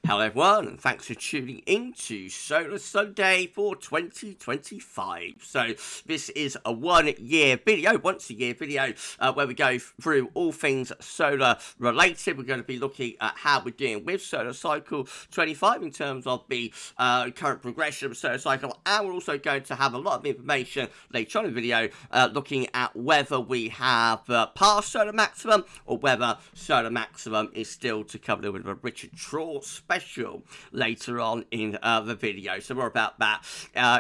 Hello everyone, and thanks for tuning in to Solar Sunday for 2025. So this is a once a year video, where we go through all things solar related. We're going to be looking at how we're doing with Solar Cycle 25 in terms of the current progression of Solar Cycle, and we're also going to have a lot of information later on in the video looking at whether we have passed Solar Maximum or whether Solar Maximum is still to come with a Richard Traw special later on in the video. So more about that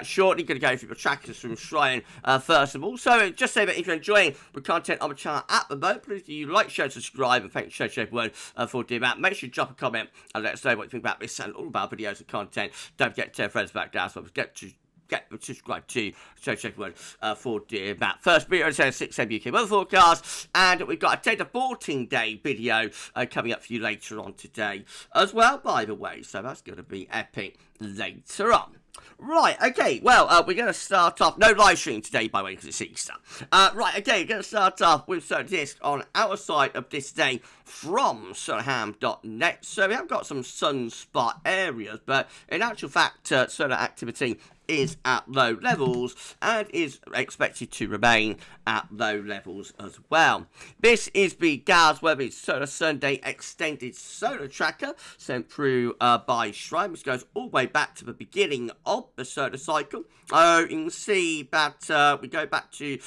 shortly. Going to go through the trackers from Shrine first of all. So just say that if you're enjoying the content on the channel at the moment, please do you like, share, subscribe, and thank you to everyone for doing that. Make sure you drop a comment and let us know what you think about this and all of our videos and content. Don't forget to tell friends about GavsWeatherVids. Get subscribe to everyone for doing that. First video is 6 AM UK weather forecast, and we've got a 10 to 14 day video coming up for you later on today as well, by the way. So that's going to be epic later on. Right, okay, well, we're going to start off, no live stream today, by the way, because it's Easter. Right, okay, we're going to start off with Solar Disc on our side of this day from solarham.net. So we have got some sunspot areas, but in actual fact, solar activity is at low levels and is expected to remain at low levels as well. This is the GavsWeatherVids Solar Sunday Extended Solar Tracker sent through by Shrine, which goes all the way back to the beginning of the solar cycle. You can see that we go back to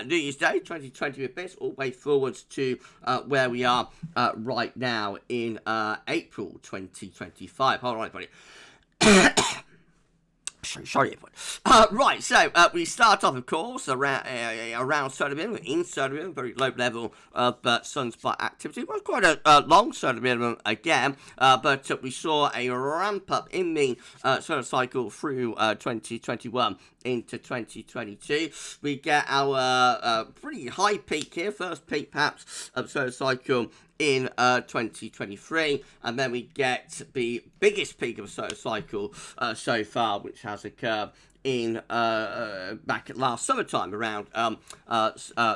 New Year's Day 2020 with this, all the way forwards to where we are right now in April 2025. Hold on, everybody. Sorry, everyone. Right, so we start off, of course, around solar minimum, in solar minimum, very low level of sunspot activity. It was quite a long solar minimum again, but we saw a ramp up in the solar cycle through 2021 into 2022. We get our pretty high peak here, first peak perhaps of solar cycle in 2023, and then we get the biggest peak of a solar cycle so far, which has occurred in back at last summertime, around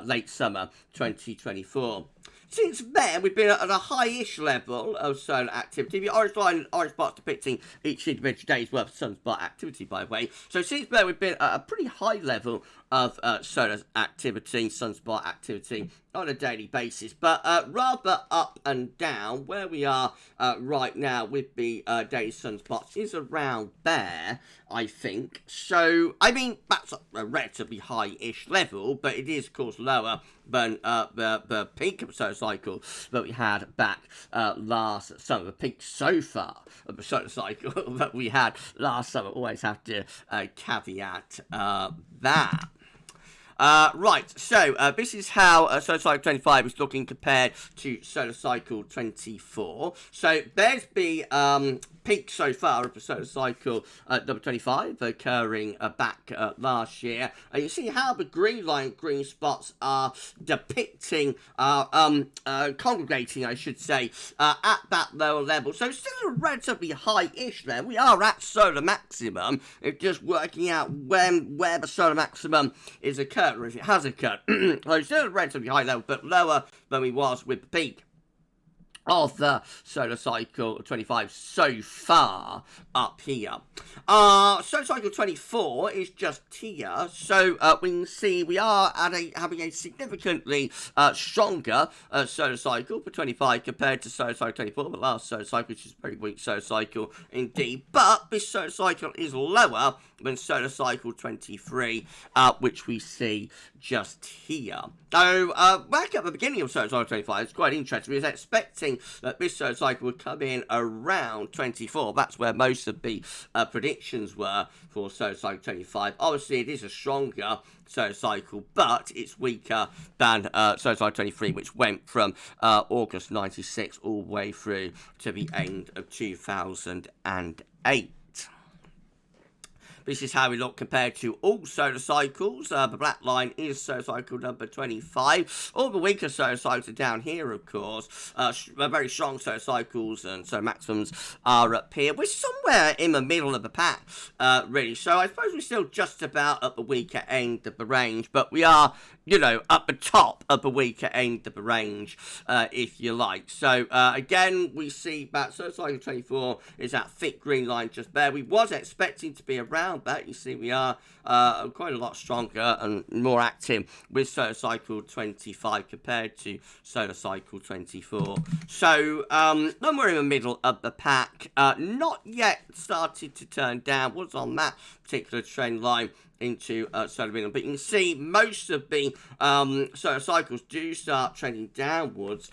late summer 2024. Since then, we've been at a high-ish level of solar activity. The orange line, orange box depicting each individual day's worth of sunspot activity, by the way. So since then, we've been at a pretty high level of solar activity, sunspot activity on a daily basis, but rather up and down. Where we are right now with the daily sunspots is around there, I think. So, I mean, that's a relatively high-ish level, but it is, of course, lower than the peak of the solar cycle that we had back last summer. The peak so far of the solar cycle that we had last summer. Always have to caveat that. Right, so this is how Solar Cycle 25 is looking compared to Solar Cycle 24. So there's the peak so far of the Solar Cycle number 25 occurring back last year. You see how the green line, green spots are depicting, congregating, I should say, at that lower level. So still a relatively high-ish level. We are at solar maximum. It's just working out where the solar maximum is occurring, or if it has occurred. So still a relatively high level, but lower than we was with the peak of the Solar Cycle 25 so far up here. Solar Cycle 24 is just here, so we can see we are at having a significantly stronger Solar Cycle for 25 compared to Solar Cycle 24, the last Solar Cycle, which is a very weak Solar Cycle indeed. But this Solar Cycle is lower than Solar Cycle 23, which we see just here. So, back at the beginning of Solar Cycle 25, it's quite interesting. We was expecting that this solar cycle would come in around 24. That's where most of the predictions were for Solar Cycle 25. Obviously, it is a stronger solar cycle, but it's weaker than Solar Cycle 23, which went from August 96 all the way through to the end of 2008. this is how we look compared to all solar cycles. The black line is solar cycle number 25. All the weaker solar cycles are down here, of course. Very strong solar cycles and so maximums are up here. We're somewhere in the middle of the pack, really. So I suppose we're still just about at the weaker end of the range, but we are, you know, at the top of the weaker end of the range, if you like. So, again, we see that solar cycle 24 is that thick green line just there. We was expecting to be around that. You see, we are quite a lot stronger and more active with solar cycle 25 compared to solar cycle 24. So, then we're in the middle of the pack. Not yet started to turn downwards on that particular trend line into solar minimum, but you can see most of the solar cycles do start trending downwards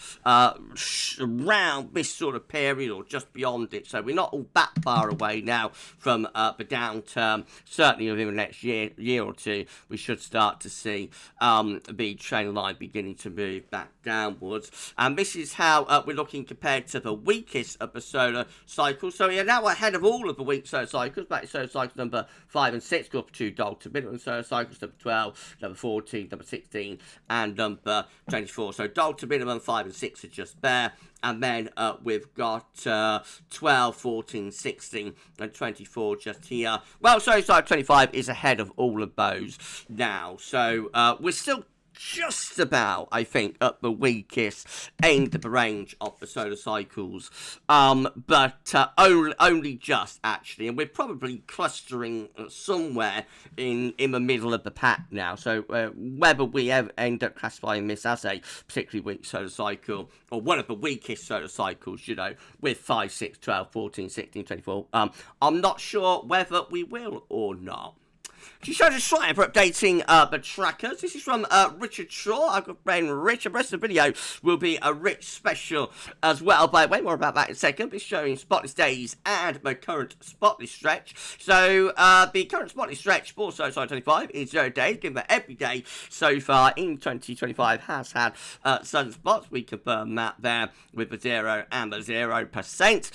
around this sort of period or just beyond it. So we're not all that far away now from the downturn. Certainly within the next year or two, we should start to see the trend line beginning to move back downwards. And this is how we're looking compared to the weakest of the solar cycles. So we are now ahead of all of the weak solar cycles. Back to solar cycles number 5 and 6, go up to to minimum solar cycles, number 12, number 14, number 16, and number 24. So to minimum 5 and 6 are just there. And then we've got 12, 14, 16, and 24 just here. Well, solar cycle 25 is ahead of all of those now. So we're still just about, I think, at the weakest end of the range of the solar cycles, but only just, actually, and we're probably clustering somewhere in the middle of the pack now. So whether we ever end up classifying this as a particularly weak solar cycle, or one of the weakest solar cycles, you know, with 5, 6, 12, 14, 16, 24, I'm not sure whether we will or not. She shows a slide for updating the trackers. This is from Richard Shaw, our good friend Rich. The rest of the video will be a Rich special as well. By the way, more about that in a second. It's showing spotless days and the current spotless stretch. So the current spotless stretch for solar cycle 25 is 0 days, given that every day so far in 2025 has had sunspots. We confirm that there with the 0 and the 0%.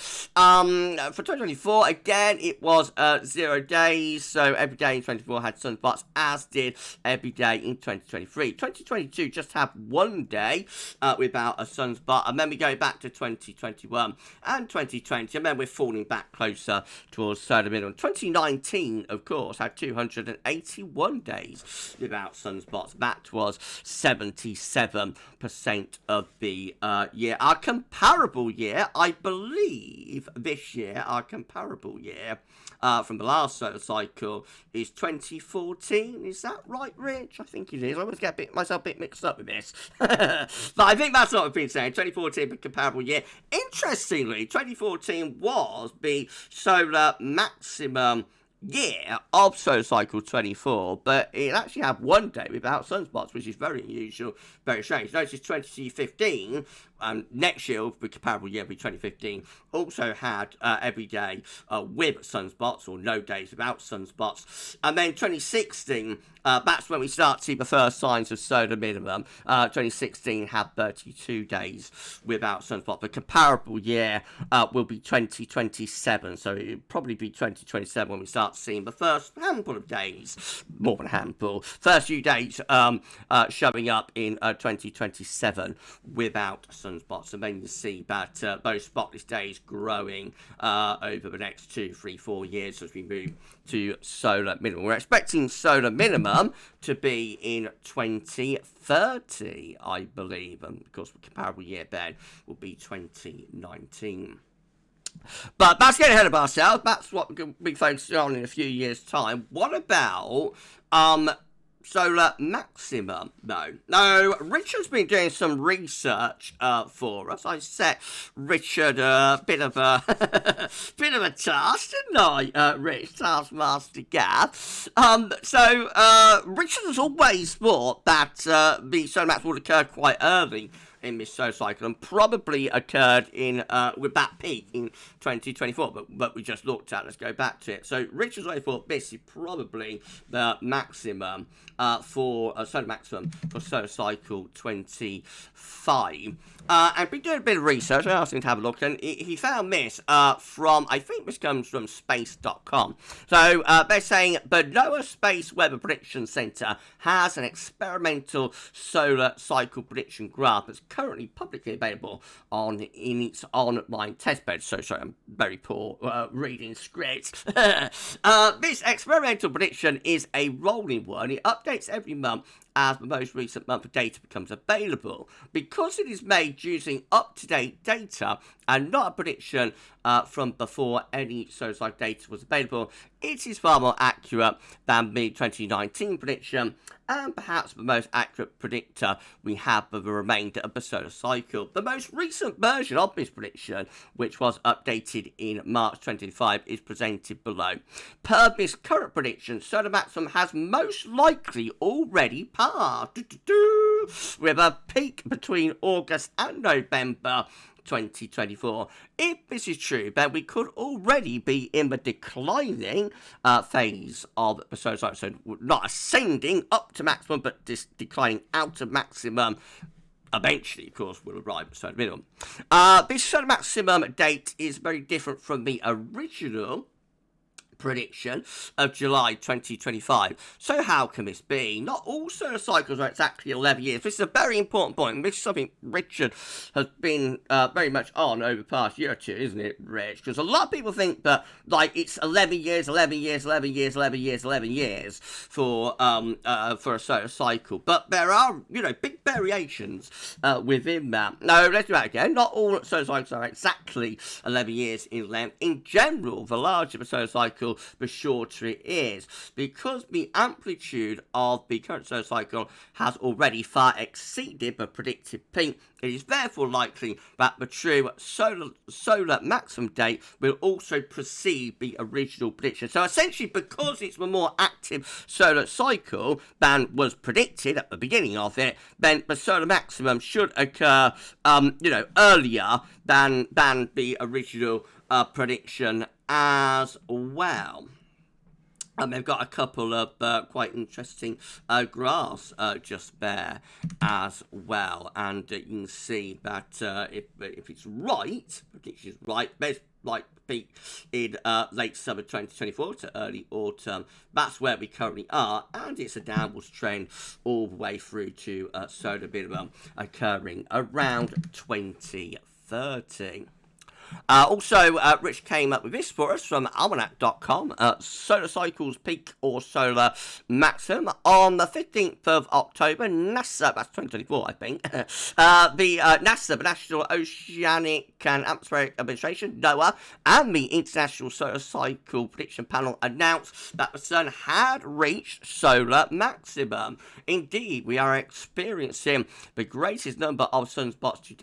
For 2024, again, it was 0 days, so every day in 2024 had sunspots, as did every day in 2023. 2022 just had 1 day without a sunspot, and then we go back to 2021 and 2020, and then we're falling back closer towards solar minimum. 2019, of course, had 281 days without sunspots. That was 77% of the year. Our comparable year, I believe this year, our comparable year from the last solar cycle is 2014. Is that right, Rich? I think it is. I always get myself a bit mixed up with this. But I think that's what I've been saying. 2014, the comparable year. Interestingly, 2014 was the solar maximum year of solar cycle 24, but it actually had 1 day without sunspots, which is very unusual, very strange. Notice 2015, next year, the comparable year, 2015, also had every day with sunspots, or no days without sunspots. And then 2016, that's when we start to see the first signs of solar minimum. 2016 had 32 days without sunspots. The comparable year will be 2027, so it will probably be 2027 when we start seeing the first handful of days, more than a handful, first few days showing up in 2027 without sunspots. And then you see that those spotless days growing over the next 2, 3, 4 years as we move to solar minimum. We're expecting solar minimum to be in 2030, I believe, and of course the comparable year then will be 2019. But that's getting ahead of ourselves. That's what we're going to be focusing on in a few years' time. What about solar maximum, though? No, Richard's been doing some research for us. I set Richard a bit of a bit of a task, didn't I, Rich? Taskmaster Gav. So Richard has always thought that the solar max would occur quite early in this solar cycle, and probably occurred in with that peak in 2024, but we just looked at. Let's go back to it. So Richard's already thought this is probably the maximum for solar maximum for solar cycle 25. And been doing a bit of research. I asked him to have a look, and he found this from, I think this comes from space.com. So they're saying the NOAA Space Weather Prediction Center has an experimental solar cycle prediction graph that's currently publicly available in its online testbed. So sorry, I'm very poor reading scripts. This experimental prediction is a rolling one. It updates every month as the most recent month of data becomes available. Because it is made using up-to-date data and not a prediction from before any solar cycle data was available, it is far more accurate than the 2019 prediction, and perhaps the most accurate predictor we have for the remainder of the solar cycle. The most recent version of this prediction, which was updated in March 2025, is presented below. Per this current prediction, solar maximum has most likely already passed, with a peak between August and November 2024. If this is true, then we could already be in the declining phase of the solar cycle. So not ascending up to maximum, but declining out of maximum. Eventually, of course, we'll arrive at solar minimum. This solar maximum date is very different from the original prediction of July 2025. So how can this be? Not all solar cycles are exactly 11 years. This is a very important point, and this is something Richard has been very much on over the past year or two, isn't it, Rich? Because a lot of people think that, like, it's 11 years for a solar cycle, but there are, big variations within that. No, let's do that again. Not all solar cycles are exactly 11 years in length. In general, the larger the solar cycle, the shorter it is, because the amplitude of the current solar cycle has already far exceeded the predicted peak. It is therefore likely that the true solar maximum date will also precede the original prediction. So essentially, because it's a more active solar cycle than was predicted at the beginning of it, then the solar maximum should occur, earlier than the original prediction as well. And they've got a couple of quite interesting graphs just there as well. And you can see that if it's right, prediction is right, there's like peak in late summer 2024 to early autumn. That's where we currently are, and it's a downwards trend all the way through to solar minimum occurring around 2030. Also, Rich came up with this for us from almanac.com. Solar cycles peak or solar maximum on the 15th of October. NASA, that's 2024, I think. NASA, the National Oceanic and Atmospheric Administration, NOAA, and the International Solar Cycle Prediction Panel announced that the sun had reached solar maximum. Indeed, we are experiencing the greatest number of sunspots to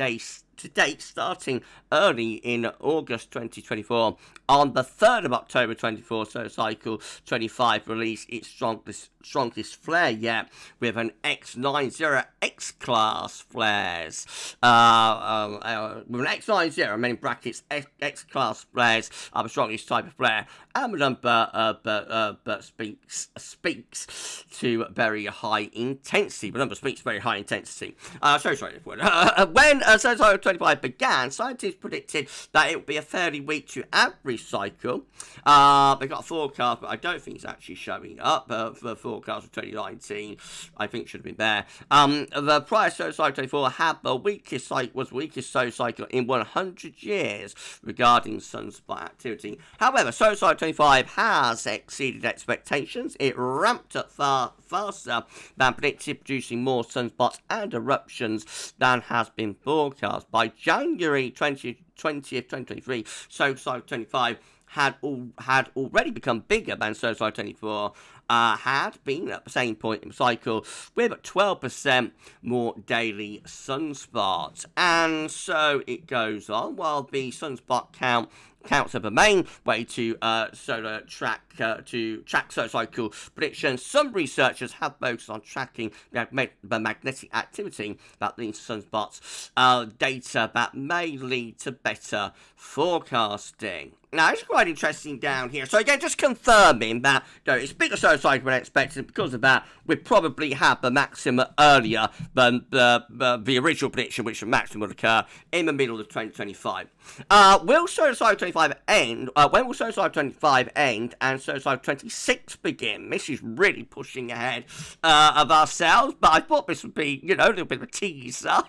date, starting early in August 2024. On the 3rd of October 24, solar cycle 25 released its strongest flare yet, with an X90 X-class flares. With an X90, I mean in brackets, X-class flares are the strongest type of flare, and the number speaks to very high intensity. The number speaks very high intensity. Sorry. When solar cycle 25 began, scientists predicted that it would be a fairly weak to average cycle. They got a forecast, but I don't think it's actually showing up. For the forecast of 2019, I think should have been there. The prior solar cycle 24 had the weakest solar cycle in 100 years regarding sunspot activity. However, solar cycle 25 has exceeded expectations. It ramped up far faster than predicted, producing more sunspots and eruptions than has been forecast. By January 20th, 2023, solar cycle 25 had already become bigger than solar cycle 24 had been at the same point in the cycle, with 12% more daily sunspots. And so it goes on. While the sunspot count counts are the main way to solar track solar cycle predictions. Some researchers have focused on tracking the magnetic activity that leads to sunspots, data that may lead to better forecasting. Now, it's quite interesting down here. So, again, just confirming that it's bigger solar cycle than expected. Because of that, we probably have the maximum earlier than the original prediction, which the maximum would occur in the middle of 2025. Will solar cycle 25 end? When will solar cycle 25 end and solar cycle 26 begin? This is really pushing ahead of ourselves, but I thought this would be, a little bit of a teaser.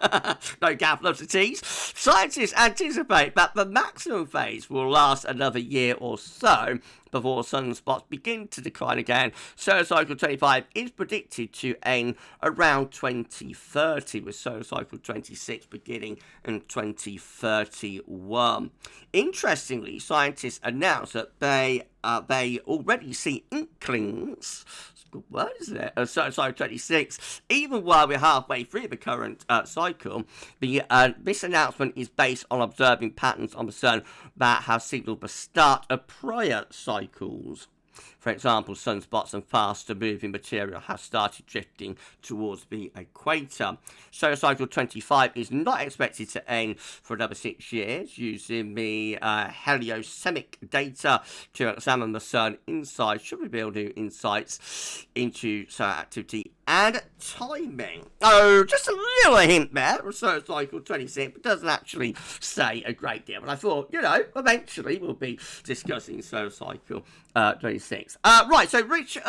No, Gav loves a tease. Scientists anticipate that the maximum phase will last another year or so before sunspots begin to decline again. Solar cycle 25 is predicted to end around 2030, with solar cycle 26 beginning in 2031. Interestingly, scientists announced that they already see inklings. Good word, isn't it? Solar cycle 26, even while we're halfway through the current cycle. This announcement is based on observing patterns on the sun that have signaled the start of prior cycles. For example, sunspots and faster moving material have started drifting towards the equator. Solar cycle 25 is not expected to end for another 6 years, using the heliosemic data to examine the sun inside should reveal new insights into solar activity and timing. Oh, just a little hint there for solar cycle 26, but doesn't actually say a great deal. But I thought, eventually we'll be discussing solar cycle 26. Right, so Rich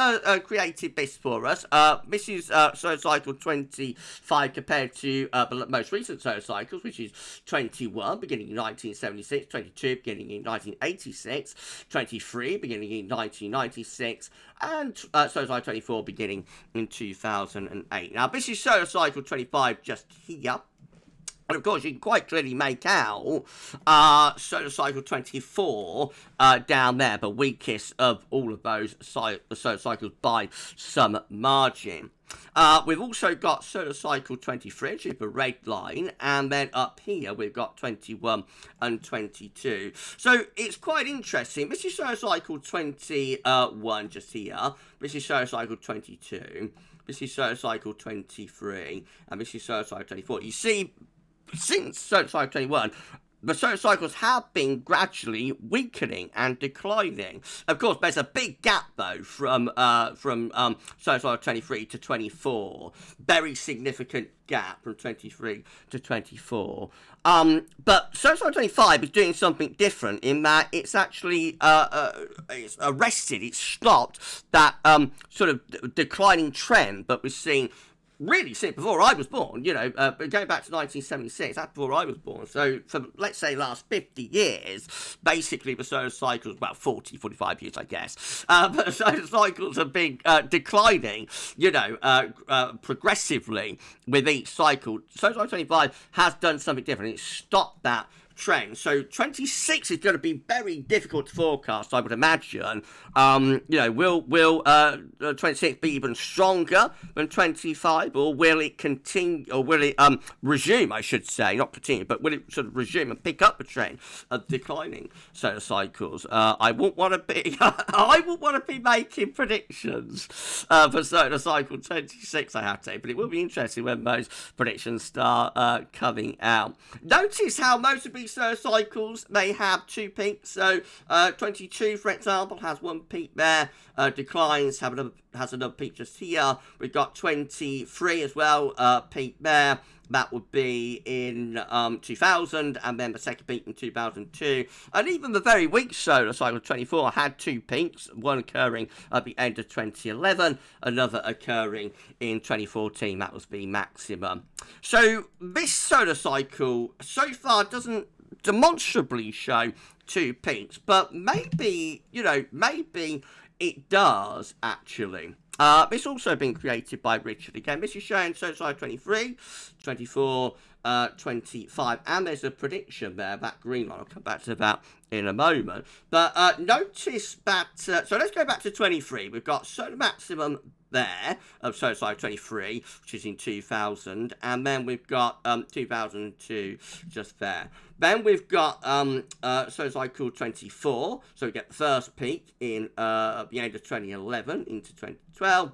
created this for us. This is solar cycle 25 compared to the most recent solar cycles, which is 21, beginning in 1976, 22, beginning in 1986, 23, beginning in 1996, and solar cycle 24, beginning in 2008. Now, this is solar cycle 25 just here. And of course, you can quite clearly make out solar cycle 24 down there, the weakest of all of those solar cycles by some margin. We've also got solar cycle 23, which is the red line, and then up here we've got 21 and 22. So it's quite interesting. This is solar cycle 21 just here. This is solar cycle 22. This is solar cycle 23, and this is solar cycle 24. You see, since solar cycle 21, the solar cycles have been gradually weakening and declining. Of course, there's a big gap, though, from solar cycle 23 to 24. Very significant gap from 23 to 24. But solar cycle 25 is doing something different in that it's actually it's arrested, it's stopped that sort of declining trend that we're seeing really since before I was born, going back to 1976, that's before I was born. So for, let's say, last 50 years, basically the solar cycles, well, 40, 45 years, I guess, but solar cycles have been declining, progressively with each cycle. Solar cycle 25 has done something different. It stopped that trend. So 26 is going to be very difficult to forecast, I would imagine. Will 26 be even stronger than 25, or will it continue, or will it resume, I should say, not continue, but will it sort of resume and pick up the trend of declining solar cycles? I wouldn't want to be making predictions for solar cycle 26, I have to say, but it will be interesting when those predictions start coming out. Notice how most of these solar cycles, they have two peaks. So 22, for example, has one peak there, declines, has another peak just here. We've got 23 as well, peak there. That would be in 2000, and then the second peak in 2002. And even the very weak solar cycle 24 had two peaks, one occurring at the end of 2011, another occurring in 2014. That was the maximum. So this solar cycle so far doesn't demonstrably show two peaks, but maybe it does actually. This also been created by Richard again. This is showing solar cycle 23, 24, 25. And there's a prediction there, that green line. I'll come back to that in a moment. But notice that, so let's go back to 23. We've got solar maximum there of solar cycle 23, which is in 2000, and then we've got 2002 just there. Then we've got solar cycle 24, so we get the first peak in the end of 2011 into 2012.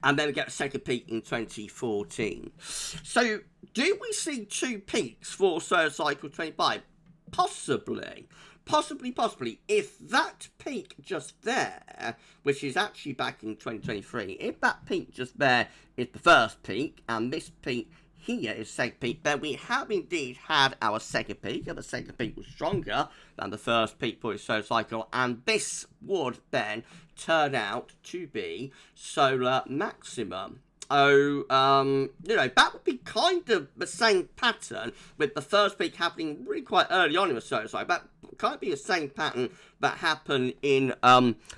And then we get a second peak in 2014. So, do we see two peaks for solar cycle 25? Possibly. Possibly. If that peak just there, which is actually back in 2023, if that peak just there is the first peak, and this peak here is second peak, then we have indeed had our second peak, and the second peak was stronger than the first peak for its solar cycle, and this would then turn out to be solar maximum. Oh, that would be kind of the same pattern, with the first peak happening really quite early on in the solar cycle. That kind of be the same pattern that happened in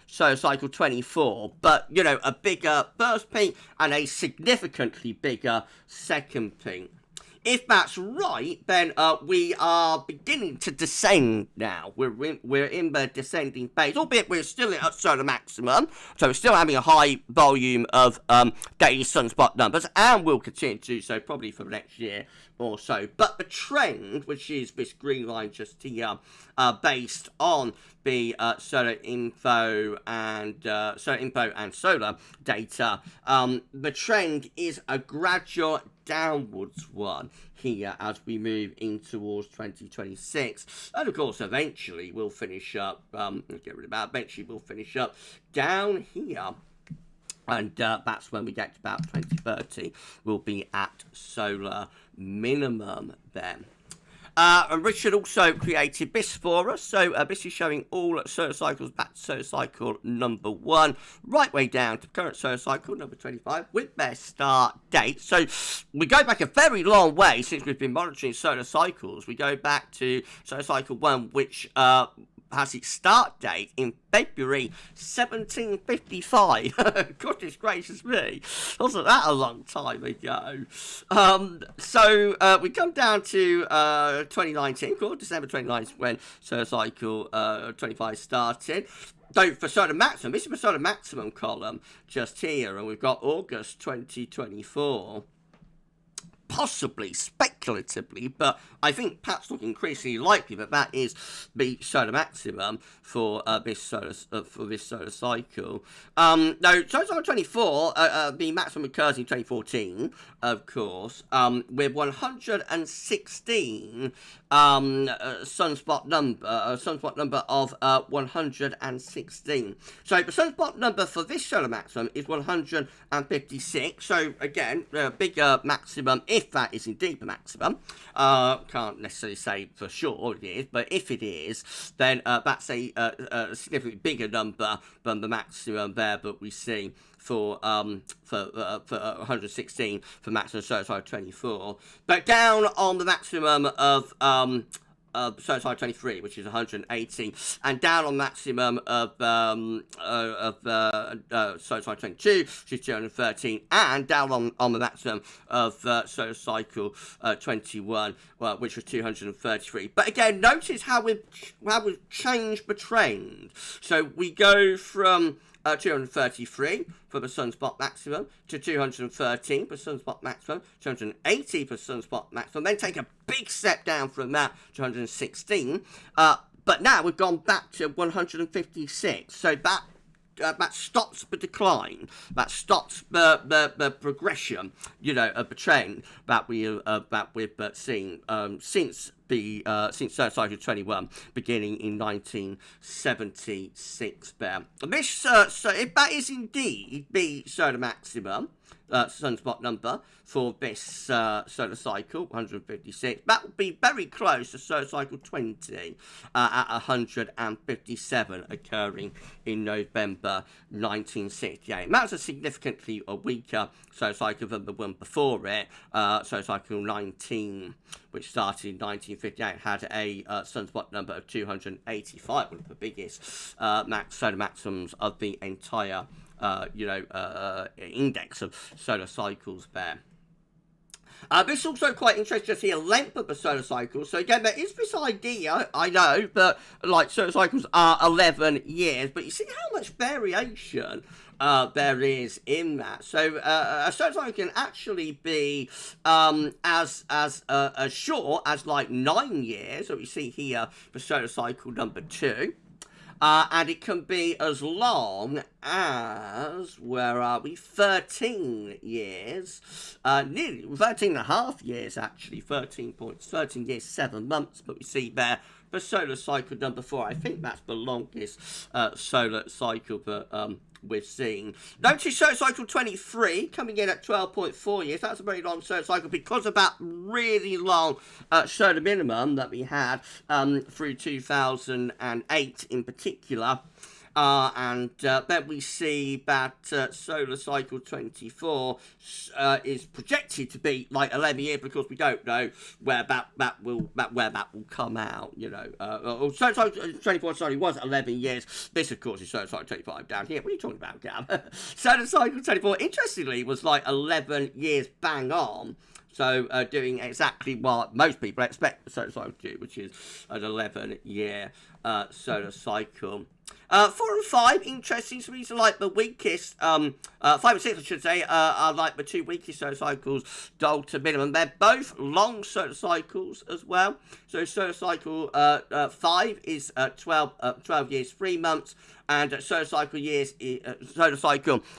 solar cycle 24, but, a bigger first peak and a significantly bigger second peak. If that's right, then we are beginning to descend now. We're in the descending phase, albeit we're still at solar maximum, so we're still having a high volume of daily sunspot numbers, and we'll continue to do so probably for the next year or so. But the trend, which is this green line just here, based on the solar info and solar data, the trend is a gradual downwards one here as we move in towards 2026, and of course eventually we'll finish up eventually we'll finish up down here, and that's when we get to about 2030. We'll be at solar minimum then. And Richard also created this for us, so this is showing all solar cycles back to solar cycle number 1, right way down to current solar cycle number 25 with their start date. So we go back a very long way since we've been monitoring solar cycles. We go back to solar cycle 1, which has its start date in February 1755. Goodness gracious me, wasn't that a long time ago? So we come down to 2019, December 2019, when solar cycle 25 started. So for solar maximum, this is the solar maximum column just here, and we've got August 2024. Possibly, speculatively, but I think perhaps looking increasingly likely that is the solar maximum for this solar cycle. Now, solar cycle 24, the maximum occurs in 2014, of course, with 116 sunspot number of 116. So the sunspot number for this solar maximum is 156. So again, bigger maximum, if that is indeed the maximum. Can't necessarily say for sure it is, but if it is, then that's a significantly bigger number than the maximum there that we see for 116 for maximum solar cycle 24. But down on the maximum of solar cycle 23, which is 180, and down on maximum of solar cycle 22, which is 213, and down on the maximum of solar cycle 21, which was 233. But again, notice how we've changed the trend. So we go from 233 for the sunspot maximum to 213 for sunspot maximum, 280 for sunspot maximum, then take a big step down from that to 116. But now we've gone back to 156. So that stops the decline. That stops the progression, of the trend that we've seen since solar cycle 21, beginning in 1976 there. This, so if that is indeed the solar maximum sunspot number for this solar cycle, 156, that would be very close to solar cycle 20 at 157, occurring in November 1968. And that's a significantly weaker solar cycle than the one before it. Solar cycle 19, which started in 1958, had a sunspot number of 285, one of the biggest solar maximums of the entire index of solar cycles there. This is also quite interesting to see a length of the solar cycle. So again, there is this idea, I know, but like solar cycles are 11 years, but you see how much variation there is in that. So a solar cycle can actually be as short as like 9 years. So you see here the solar cycle number 2. And it can be as long as, where are we, 13 years, nearly 13 and a half years actually, 13 years, 7 months, but we see there the solar cycle number 4. I think that's the longest solar cycle that we've seen. Notice solar cycle 23 coming in at 12.4 years. That's a very long solar cycle because of that really long solar minimum that we had through 2008 in particular. And then we see that solar cycle 24 is projected to be like 11 years because we don't know where that will come out. You know, solar cycle 24 was 11 years. This, of course, is solar cycle 25 down here. What are you talking about, Gav? Solar cycle 24, interestingly, was like 11 years bang on. So doing exactly what most people expect the solar cycle to do, which is an 11-year solar cycle. 4 and 5, interesting. So these are like the weakest, 5 and 6, I should say, are like the 2 weakest solar cycles, dull to minimum. They're both long solar cycles as well. So solar cycle 5 is 12 years, 3 months. And solar cycle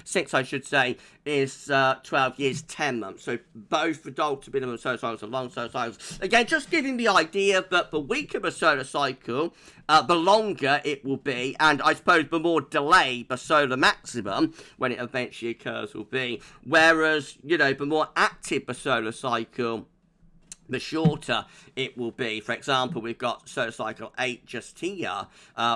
6, I should say, is 12 years, 10 months. So both the dull to minimum solar cycles are long solar cycles. Again, just giving the idea that the weaker the solar cycle, the longer it will be, and I suppose the more delay the solar maximum, when it eventually occurs, will be. Whereas, you know, the more active the solar cycle, the shorter it will be. For example, we've got solar cycle 8 just here,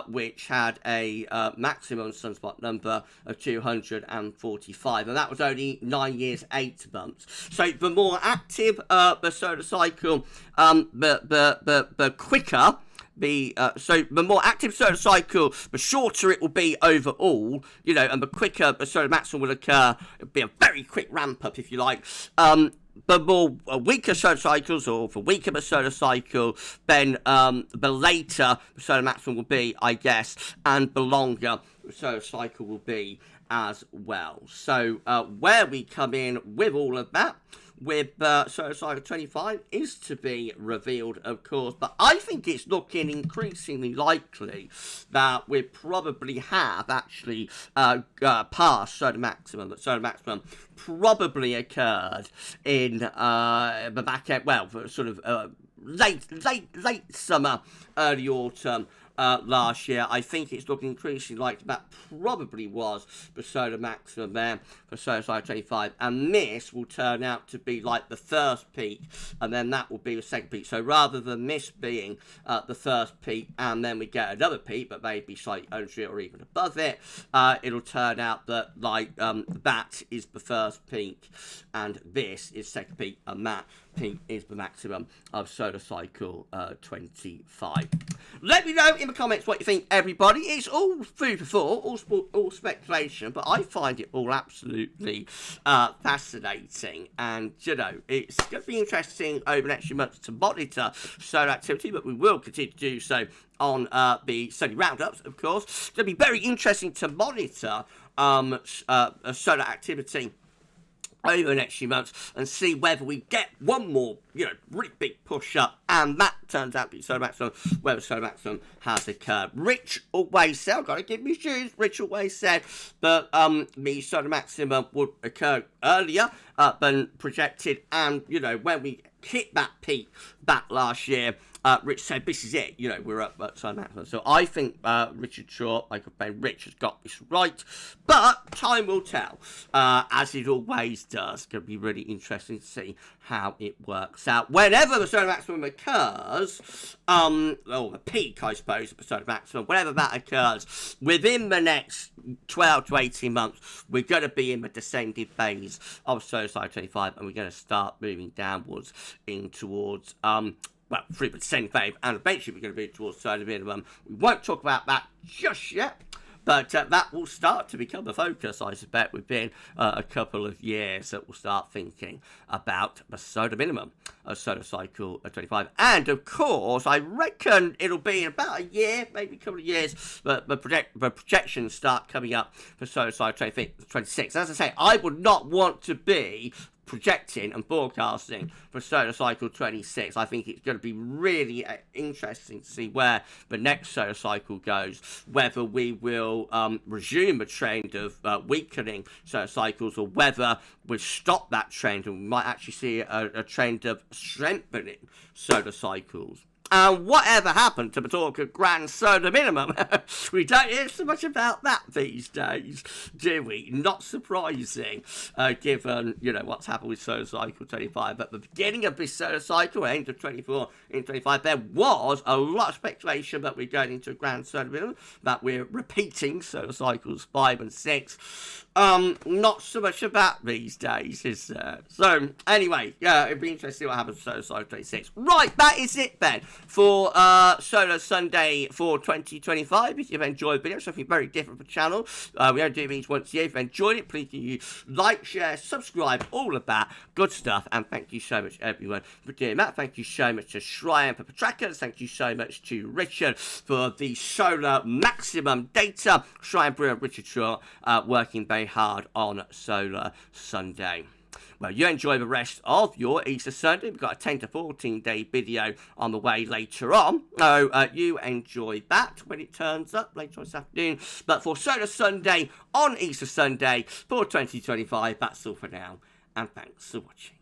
which had a maximum sunspot number of 245, and that was only 9 years, 8 months. So the more active the solar cycle, the quicker so the more active solar cycle, the shorter it will be overall, you know, and the quicker the solar maximum will occur. It'll be a very quick ramp up, if you like. The more weaker solar cycles, or the weaker the solar cycle, then the later the solar maximum will be, I guess, and the longer the solar cycle will be as well. So where we come in with all of that, with solar cycle 25, is to be revealed, of course, but I think it's looking increasingly likely that we probably have actually passed solar maximum. That solar maximum probably occurred in the back end, well, sort of late summer, early autumn last year. I think it's looking increasingly like that probably was the solar maximum there for solar cycle 25, and this will turn out to be like the first peak, and then that will be the second peak. So rather than this being the first peak and then we get another peak, but maybe slightly under or even above it, it'll turn out that like that is the first peak and this is second peak, and that peak is the maximum of solar cycle 25. Let me know in the comments what you think, everybody. It's all food for thought, all speculation, but I find it all absolutely fascinating. And, you know, it's going to be interesting over the next few months to monitor solar activity, but we will continue to do so on the sunny roundups, of course. It's going to be very interesting to monitor solar activity over the next few months and see whether we get one more, you know, really big push up, and that turns out to be solar maximum, whether solar maximum has occurred. Rich always said, I've got to give me shoes, Rich always said that the solar maximum would occur earlier than projected, and, you know, when we hit that peak back last year, Rich said, this is it, you know, we're up at solar maximum. So I think Richard Shaw, I could say Rich has got this right, but time will tell, as it always does. It's going to be really interesting to see how it works out. Whenever the solar maximum occurs, or the peak, I suppose, of the solar maximum, whenever that occurs, within the next 12 to 18 months, we're going to be in the descending phase of solar cycle 25, and we're going to start moving downwards in towards well, 3% wave, and eventually we're going to be towards solar minimum. We won't talk about that just yet, But that will start to become a focus, I suspect, within a couple of years, that we'll start thinking about the solar minimum of Solar Cycle 25. And, of course, I reckon it'll be in about a year, maybe a couple of years, but the projections start coming up for Solar Cycle 26. As I say, I would not want to be projecting and forecasting for Solar Cycle 26. I think it's going to be really interesting to see where the next solar cycle goes, whether we will resume a trend of weakening solar cycles, or whether we stop that trend and we might actually see a trend of strengthening solar cycles. And whatever happened to the talk of grand solar minimum? We don't hear so much about that these days, do we? Not surprising, given, you know, what's happened with Solar Cycle 25. At the beginning of this solar cycle, end of 24 in 25, there was a lot of speculation that we're going into a grand solar minimum, that we're repeating solar cycles 5 and 6. Not so much about these days, is there? So, anyway, yeah, it'd be interesting to see what happens with Solar Cycle 26. Right, that is it then for Solar Sunday for 2025. If you've enjoyed the video, something very different for the channel. We only do these once a year. If you've enjoyed it, please do you like, share, subscribe, all of that good stuff. And thank you so much, everyone, for doing that. Thank you so much to Shrine for the trackers. Thank you so much to Richard for the solar maximum data. Shrine Brewer and Richard Shaw working very hard on Solar Sunday. Well, you enjoy the rest of your Easter Sunday. We've got a 10 to 14 day video on the way later on. So you enjoy that when it turns up later on this afternoon. But for Solar Sunday on Easter Sunday for 2025, that's all for now. And thanks for watching.